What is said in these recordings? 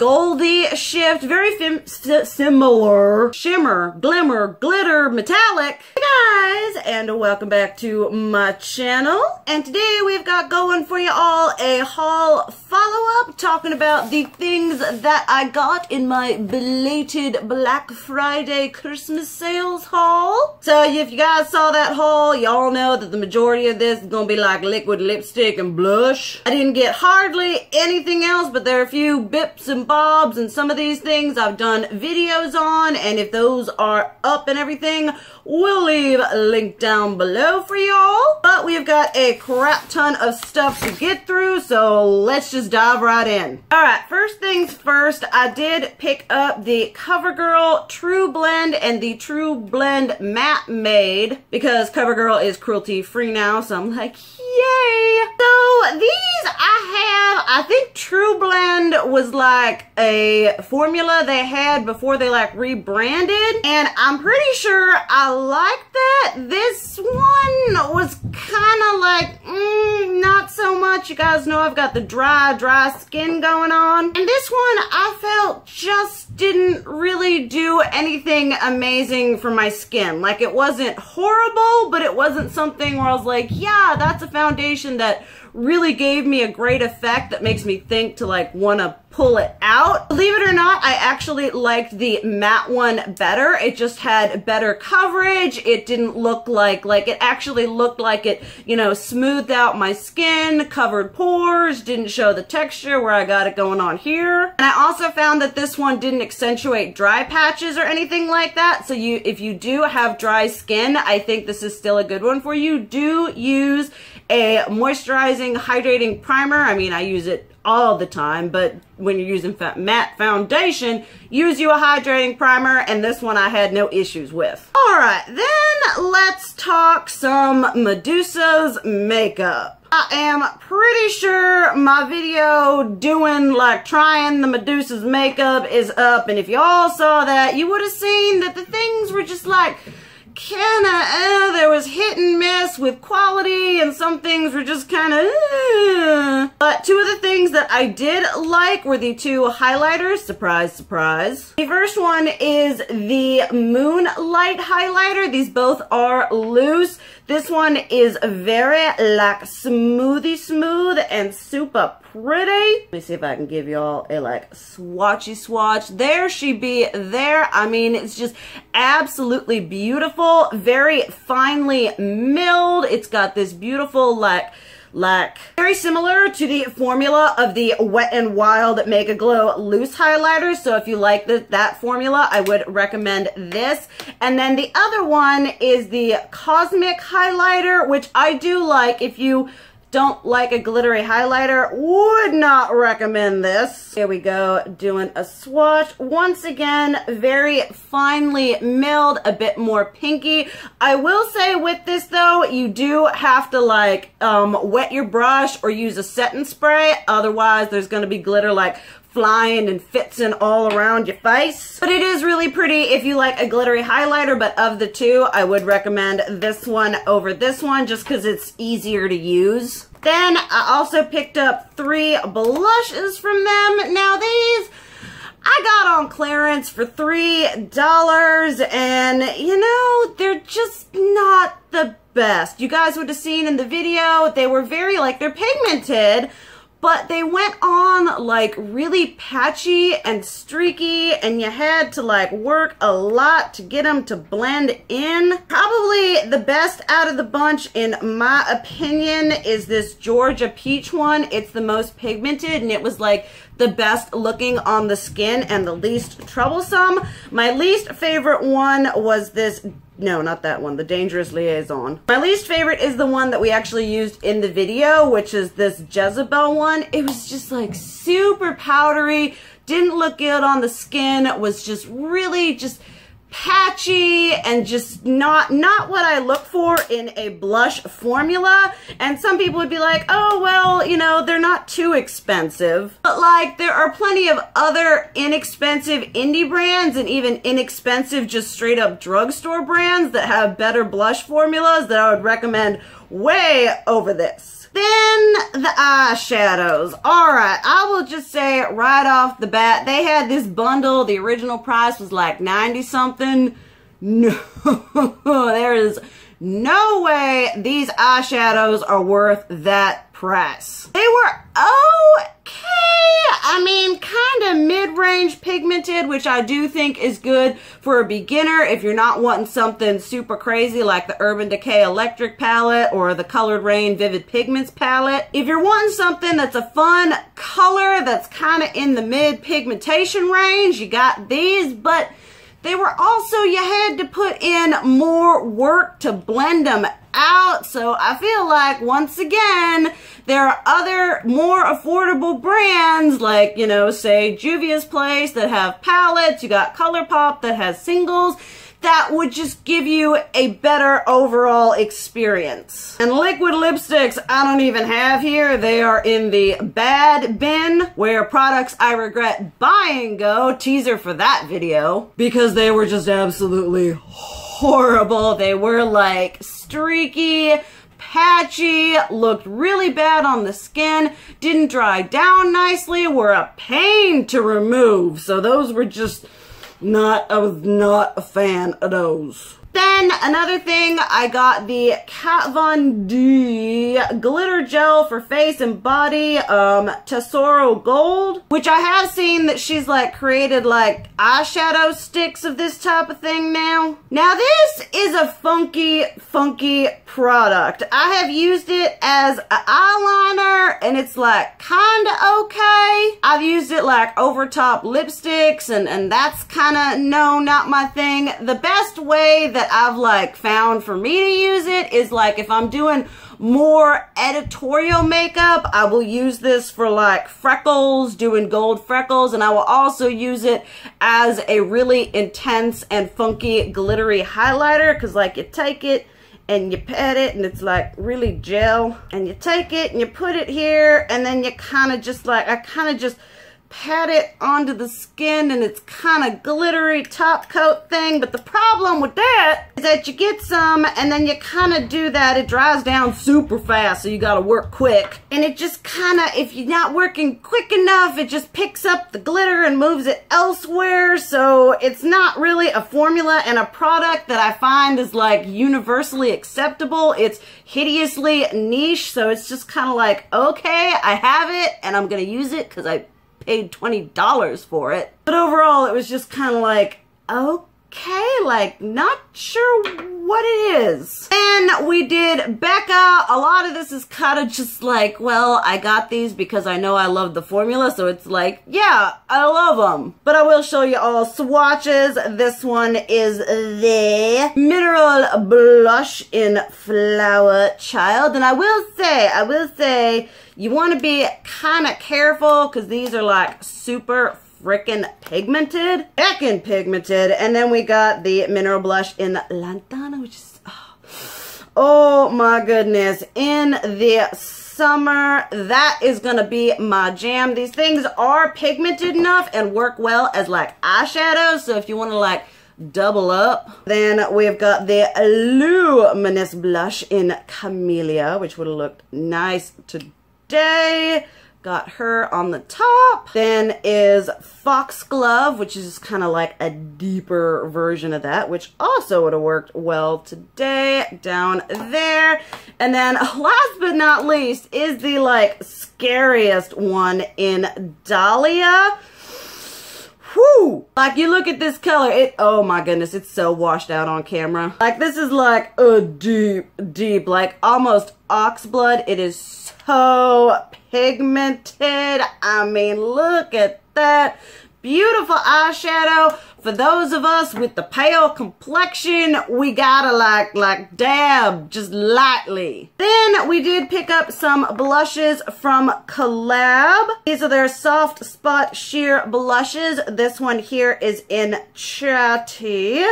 Goldie shift, very similar. Shimmer, glimmer, glitter, metallic. Hey guys, and welcome back to my channel. And today we've got going for you all a haul follow-up talking about the things that I got in my belated Black Friday Christmas sales haul. So if you guys saw that haul, y'all know that the majority of this is gonna be like liquid lipstick and blush. I didn't get hardly anything else, but there are a few bips and bobs, and some of these things I've done videos on, and if those are up and everything, we'll leave a link down below for y'all. But we've got a crap ton of stuff to get through, so let's just dive right in. Alright, first things first, I did pick up the CoverGirl True Blend and the True Blend Matte Made, because CoverGirl is cruelty free now, so I'm like, yay! So these I think True Blend was like a formula they had before they like rebranded, and I'm pretty sure I like that. This one was kind of like, not so much. You guys know I've got the dry skin going on, and this one I felt just didn't really do anything amazing for my skin. Like, it wasn't horrible, but it wasn't something where I was like, yeah, that's a foundation that really gave me a great effect that makes me think to like want to pull it out. Believe it or not, I actually liked the matte one better. It just had better coverage. It didn't look like it actually looked like it, you know, smoothed out my skin, covered pores, didn't show the texture where I got it going on here. And I also found that this one didn't accentuate dry patches or anything like that. So if you do have dry skin, I think this is still a good one for you. Do use a moisturizing, hydrating primer. I mean, I use it all the time, but when you're using matte foundation, use you a hydrating primer, and this one I had no issues with. Alright, then let's talk some Medusa's makeup. I am pretty sure my video doing like trying the Medusa's makeup is up, and if y'all saw that, you would have seen that the things were just like kinda, there was hit and miss with quality, and some things were just kinda, But two of the things that I did like were the two highlighters. Surprise, surprise. The first one is the Moonlight highlighter. These both are loose. This one is very like smooth and super pretty. Let me see if I can give y'all a like swatchy swatch. There she be there. I mean, it's just absolutely beautiful. Very finely milled. It's got this beautiful like very similar to the formula of the Wet n Wild Mega Glow loose highlighters. So if you like that formula, I would recommend this. And then the other one is the Cosmic highlighter, which I do like. If you don't like a glittery highlighter, would not recommend this. Here we go, doing a swatch. Once again, very finely milled, a bit more pinky. I will say with this though, you do have to like wet your brush or use a setting spray. Otherwise, there's gonna be glitter like flying and fitsing all around your face. But it is really pretty if you like a glittery highlighter, but of the two, I would recommend this one over this one just because it's easier to use. Then I also picked up 3 blushes from them. Now these I got on clearance for $3, and you know, they're just not the best. You guys would have seen in the video, they were very like, they're pigmented, but they went on like really patchy and streaky, and you had to like work a lot to get them to blend in. Probably the best out of the bunch in my opinion is this Georgia Peach one. It's the most pigmented, and it was like the best looking on the skin and the least troublesome. My least favorite one was this, no, not that one, the Dangerous Liaison. My least favorite is the one that we actually used in the video, which is this Jezebel one. It was just like super powdery, didn't look good on the skin, was just really just patchy and just not what I look for in a blush formula. And some people would be like, oh well, you know, they're not too expensive, but like there are plenty of other inexpensive indie brands and even inexpensive just straight up drugstore brands that have better blush formulas that I would recommend way over this. Then the eyeshadows. Alright, I will just say right off the bat, they had this bundle. The original price was like 90 something. No, there is no way these eyeshadows are worth that price. They were okay. I mean, kind of mid-range pigmented, which I do think is good for a beginner if you're not wanting something super crazy like the Urban Decay Electric palette or the Colored Rain Vivid Pigments palette. If you're wanting something that's a fun color that's kind of in the mid-pigmentation range, you got these, but they were also, you had to put in more work to blend them out. So I feel like, once again, there are other more affordable brands like, you know, say Juvia's Place that have palettes. You got ColourPop that has singles that would just give you a better overall experience. And liquid lipsticks, I don't even have here. They are in the bad bin, where products I regret buying go. Teaser for that video, because they were just absolutely horrible. They were like streaky, patchy, looked really bad on the skin, didn't dry down nicely, were a pain to remove. So those were just I was not a fan of those. Then another thing, I got the Kat Von D glitter gel for face and body, Tesoro Gold, which I have seen that she's like created like eyeshadow sticks of this type of thing now. Now this is a funky product. I have used it as an eyeliner and it's like kinda okay. I've used it like over top lipsticks and that's kinda not my thing. The best way that I've like found for me to use it is like if I'm doing more editorial makeup, I will use this for like freckles, doing gold freckles, and I will also use it as a really intense and funky glittery highlighter, because like you take it and you pat it and it's like really gel, and you take it and you put it here and then you kind of just like, I kind of just pat it onto the skin and it's kind of glittery top coat thing. But the problem with that is that you get some and then you kind of do that, it dries down super fast, so you got to work quick, and it just kind of, if you're not working quick enough, it just picks up the glitter and moves it elsewhere. So it's not really a formula and a product that I find is like universally acceptable. It's hideously niche, so it's just kind of like, okay, I have it and I'm gonna use it because I paid $20 for it. But overall, it was just kind of like, okay, like not sure what it is. And we did Becca. A lot of this is kind of just like, well, I got these because I know I love the formula, so it's like, yeah, I love them. But I will show you all swatches. This one is the Mineral Blush in Flower Child. And I will say, you want to be kind of careful because these are like super freaking pigmented. Heckin' pigmented. And then we got the Mineral Blush in Lantana, which is, oh my goodness. In the summer, that is gonna be my jam. These things are pigmented enough and work well as like eyeshadows. So if you want to like double up. Then we've got the Luminous Blush in Camellia, which would have looked nice today. Got her on the top. Then is Foxglove, which is kind of like a deeper version of that, which also would have worked well today, down there. And then last but not least is the like scariest one in Dahlia. Whew! Like you look at this color, oh my goodness, it's so washed out on camera. Like this is like a deep, like almost ox blood. It is so pigmented. I mean, look at that. Beautiful eyeshadow. For those of us with the pale complexion, we gotta like dab just lightly. Then we did pick up some blushes from Collab. These are their Soft Spot Sheer Blushes. This one here is in Chatty.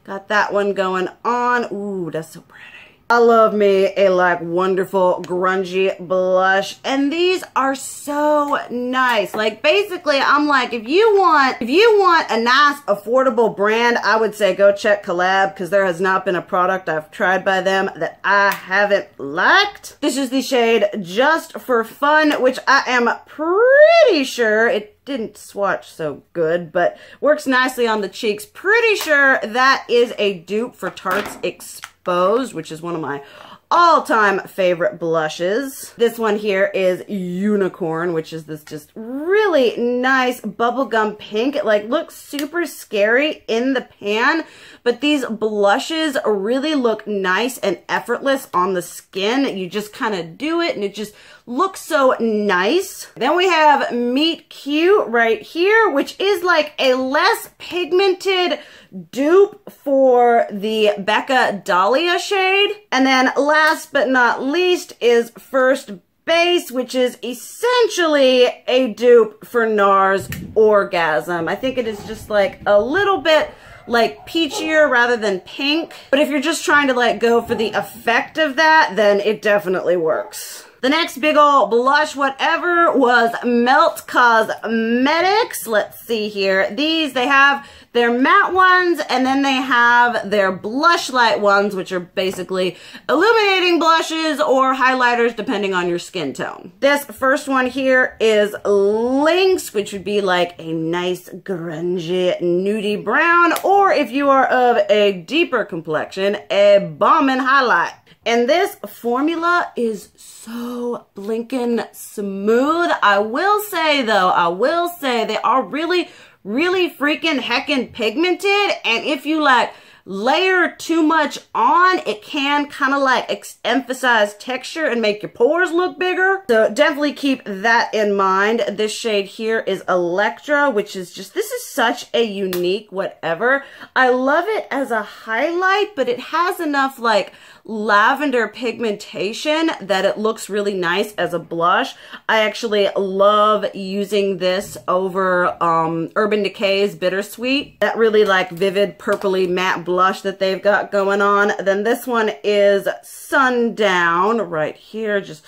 Got that one going on. Ooh, that's so pretty. I love me a like wonderful grungy blush, and these are so nice. Like basically I'm like, if you want a nice affordable brand, I would say go check Collab, because there has not been a product I've tried by them that I haven't liked. This is the shade Just for Fun, which I am pretty sure it didn't swatch so good, but works nicely on the cheeks. Pretty sure that is a dupe for Tarte's Exposed, which is one of my all-time favorite blushes. This one here is Unicorn, which is this just really nice bubblegum pink. It like looks super scary in the pan, but these blushes really look nice and effortless on the skin. You just kind of do it and it just looks so nice. Then we have Meet Cute right here, which is like a less pigmented dupe for the Becca Dahlia shade. And then last but not least is First Base, which is essentially a dupe for NARS Orgasm. I think it is just like a little bit like peachier rather than pink. But if you're just trying to like go for the effect of that, then it definitely works. The next big ol' blush whatever was Melt Cosmetics. Let's see here. These, they have their matte ones, and then they have their blush light ones, which are basically illuminating blushes or highlighters depending on your skin tone. This first one here is Lynx, which would be like a nice grungy nudie brown, or if you are of a deeper complexion, a bombing highlight. And this formula is so blinking smooth. I will say though, they are really freaking heckin' pigmented. And if you like layer too much on, it can kind of like emphasize texture and make your pores look bigger. So definitely keep that in mind. This shade here is Electra, which is just, this is such a unique whatever. I love it as a highlight, but it has enough like lavender pigmentation that it looks really nice as a blush. I actually love using this over Urban Decay's Bittersweet. That really like vivid purpley matte blush that they've got going on. Then this one is Sundown right here. Just,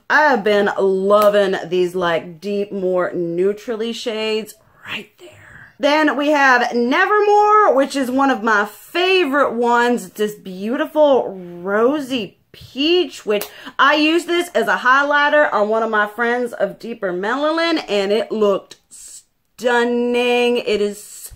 I've been loving these like deep, more neutrally shades right there. Then we have Nevermore, which is one of my favorite ones. It's this beautiful rosy peach, which I use this as a highlighter on one of my friends of deeper melanin, and it looked stunning. It is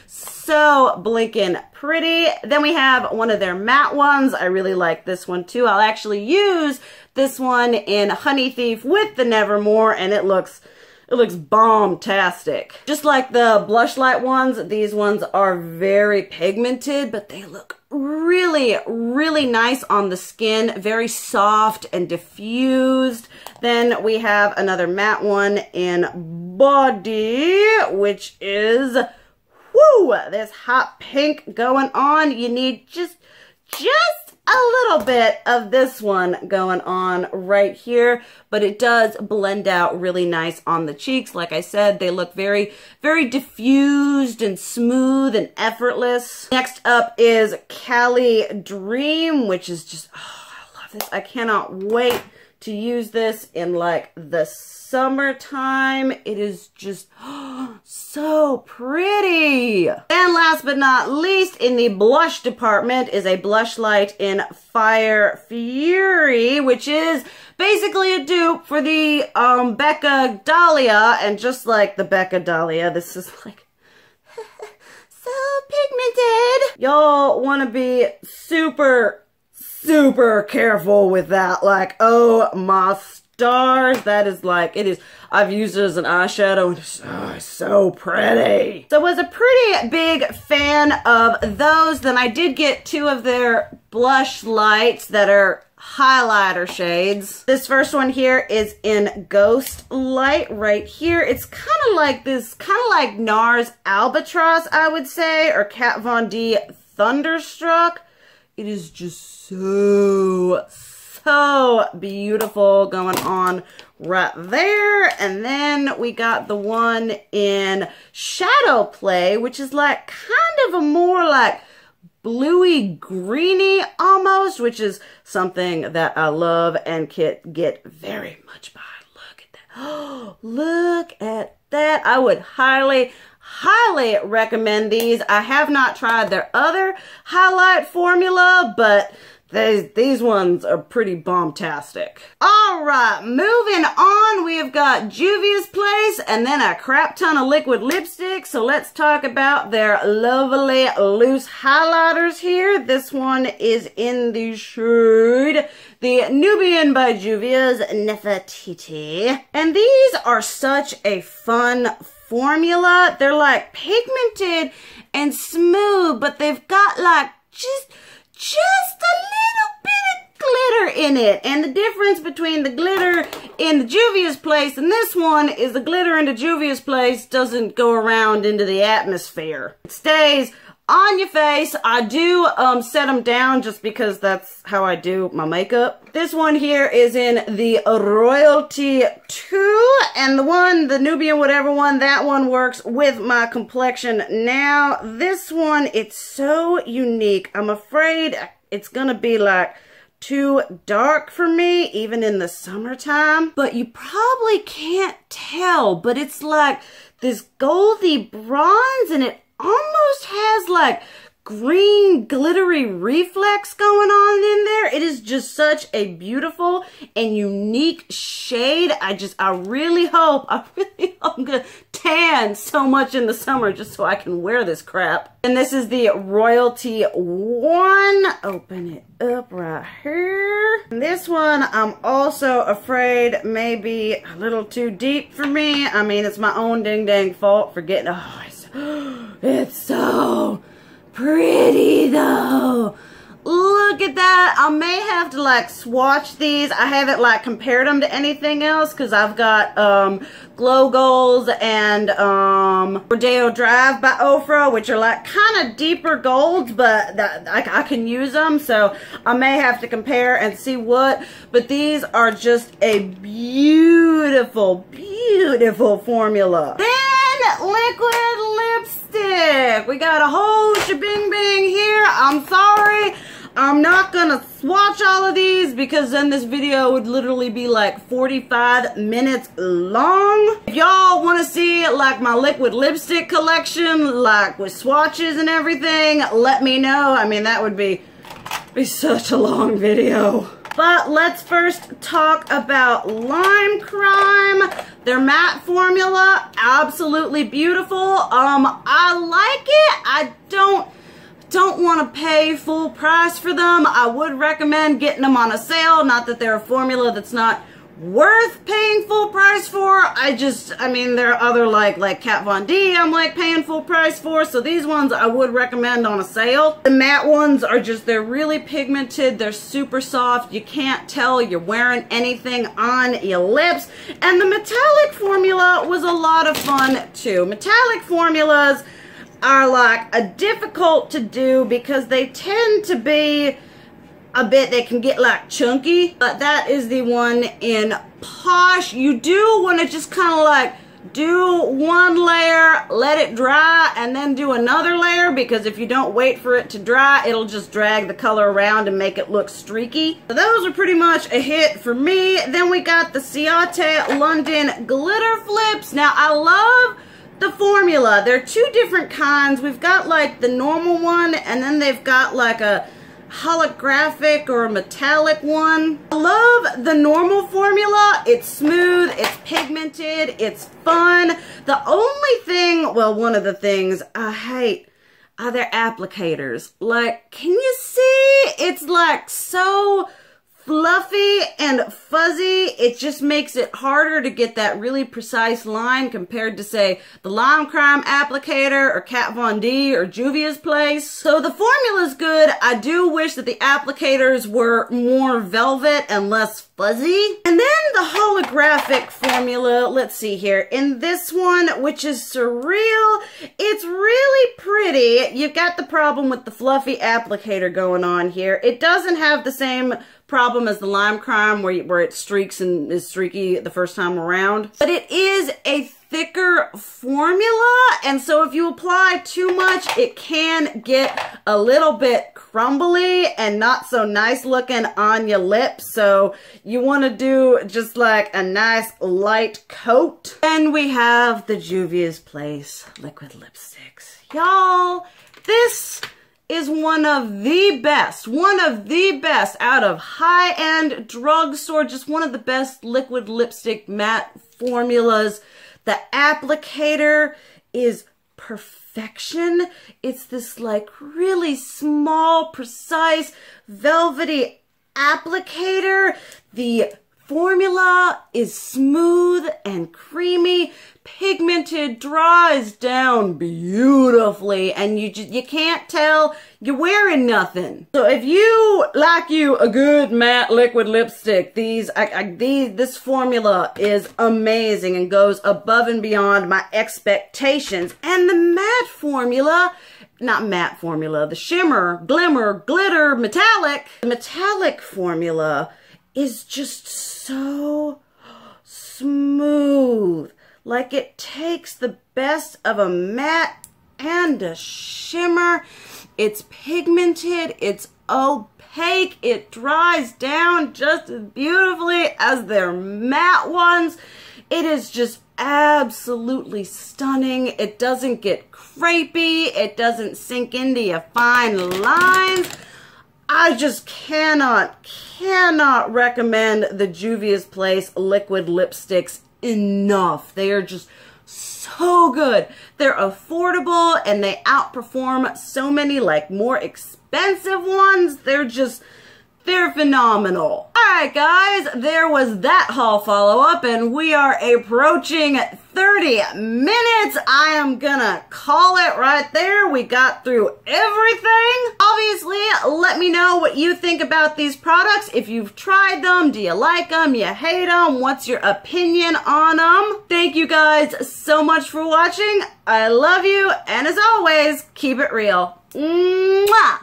so blinking pretty. Then we have one of their matte ones. I really like this one too. I'll actually use this one in Honey Thief with the Nevermore, and it looks bomb-tastic. Just like the blush light ones, these ones are very pigmented, but they look really nice on the skin. Very soft and diffused. Then we have another matte one in Body, which is, this hot pink going on. You need just a little bit of this one going on right here, but it does blend out really nice on the cheeks. Like I said, they look very diffused and smooth and effortless. Next up is Cali Dream, which is just, I love this. I cannot wait to use this in like the summertime. It is just so pretty. And last but not least in the blush department is a blush light in Fire Fury, which is basically a dupe for the Becca Dahlia. And just like the Becca Dahlia, this is like so pigmented. Y'all want to be super careful with that. Like, oh my stars, that is like, it is, I've used it as an eyeshadow and it's so pretty. So I was a pretty big fan of those. Then I did get two of their blush lights that are highlighter shades. This first one here is in Ghost Light right here. It's kind of like this, kind of like NARS Albatross, I would say, or Kat Von D Thunderstruck. It is just so beautiful going on right there. And then we got the one in Shadow Play, which is like kind of a more like bluey greeny almost, which is something that I love and can get very much behind. Look at that. Oh, look at that. I would highly recommend these. I have not tried their other highlight formula, but these ones are pretty bomb-tastic. All right, moving on, we have got Juvia's Place and then a crap ton of liquid lipstick. So let's talk about their lovely loose highlighters here. This one is in the shade the Nubian by Juvia's Nefertiti. And these are such a fun formula. They're like pigmented and smooth, but they've got like just a little bit of glitter in it. And the difference between the glitter in the Juvia's Place and this one is the glitter in the Juvia's Place doesn't go around into the atmosphere. It stays on your face. I do set them down just because that's how I do my makeup. This one here is in the Royalty 2, and the Nubian whatever one, that one works with my complexion. Now, this one, it's so unique. I'm afraid it's gonna be like too dark for me, even in the summertime. But you probably can't tell, but it's like this goldy bronze, and it almost has like green glittery reflex going on in there. It is just such a beautiful and unique shade. I really hope I'm gonna tan so much in the summer just so I can wear this crap. And this is the Royalty 1. Open it up right here. And this one I'm also afraid may be a little too deep for me. I mean, it's my own ding-dang fault for getting, it's so pretty though. Look at that. I may have to like swatch these. I haven't like compared them to anything else because I've got Glow Golds and Rodeo Drive by Ofra, which are like kind of deeper golds, but I can use them. So I may have to compare and see what. But these are just a beautiful, beautiful formula. Then liquid lipstick. We got a whole shebang bang here. I'm sorry, I'm not gonna swatch all of these because then this video would literally be like 45 minutes long. If y'all want to see like my liquid lipstick collection, like with swatches and everything, let me know. I mean, that would be such a long video. But let's first talk about Lime Crime. Their matte formula, absolutely beautiful. I like it. I don't want to pay full price for them. I would recommend getting them on a sale. Not that they're a formula that's not worth paying full price for. I mean, there are other like Kat Von D I'm like paying full price for. So these ones I would recommend on a sale. The matte ones are they're really pigmented. They're super soft. You can't tell you're wearing anything on your lips. And the metallic formula was a lot of fun too. Metallic formulas are like difficult to do because they tend to be they can get like chunky, but that is the one in Posh. You do want to just kind of like do one layer, let it dry, and then do another layer, because if you don't wait for it to dry, it'll just drag the color around and make it look streaky. So those are pretty much a hit for me. Then we got the Ciate London Glitter Flips. Now I love the formula. There are two different kinds. We've got like the normal one, and then they've got like a holographic or a metallic one. I love the normal formula. It's smooth, it's pigmented, it's fun. The only thing, well, one of the things I hate are their applicators. Like, can you see? It's like so fluffy and fuzzy. It just makes it harder to get that really precise line compared to, say, the Lime Crime applicator or Kat Von D or Juvia's Place. So the formula's good. I do wish that the applicators were more velvet and less fuzzy. And then the holographic formula, let's see here. In this one, which is Surreal, it's really pretty. You've got the problem with the fluffy applicator going on here. It doesn't have the same problem as the Lime Crime where it streaks and is streaky the first time around. But it is a thicker formula, and so if you apply too much, it can get a little bit crumbly and not so nice looking on your lips. So you want to do just like a nice light coat. Then we have the Juvia's Place liquid lipsticks. Y'all, this is one of the best out of high-end drugstore, just one of the best liquid lipstick matte formulas. The applicator is perfection. It's this like really small, precise, velvety applicator. The formula is smooth and creamy, pigmented, dries down beautifully, and you can't tell you're wearing nothing. So if you like a good matte liquid lipstick, this formula is amazing and goes above and beyond my expectations. And the matte formula, not matte formula, the shimmer, glimmer, glitter, metallic, the metallic formula is just so smooth. Like it takes the best of a matte and a shimmer. It's pigmented, it's opaque, it dries down just as beautifully as their matte ones. It is just absolutely stunning. It doesn't get crepey, it doesn't sink into your fine lines. I just cannot recommend the Juvia's Place liquid lipsticks enough. They are just so good. They're affordable and they outperform so many like more expensive ones. They're phenomenal. Alright guys, there was that haul follow-up and we are approaching 30 minutes. I am gonna call it right there. We got through everything. Obviously, let me know what you think about these products. If you've tried them, do you like them, you hate them, what's your opinion on them? Thank you guys so much for watching. I love you, and as always, keep it real. Mwah!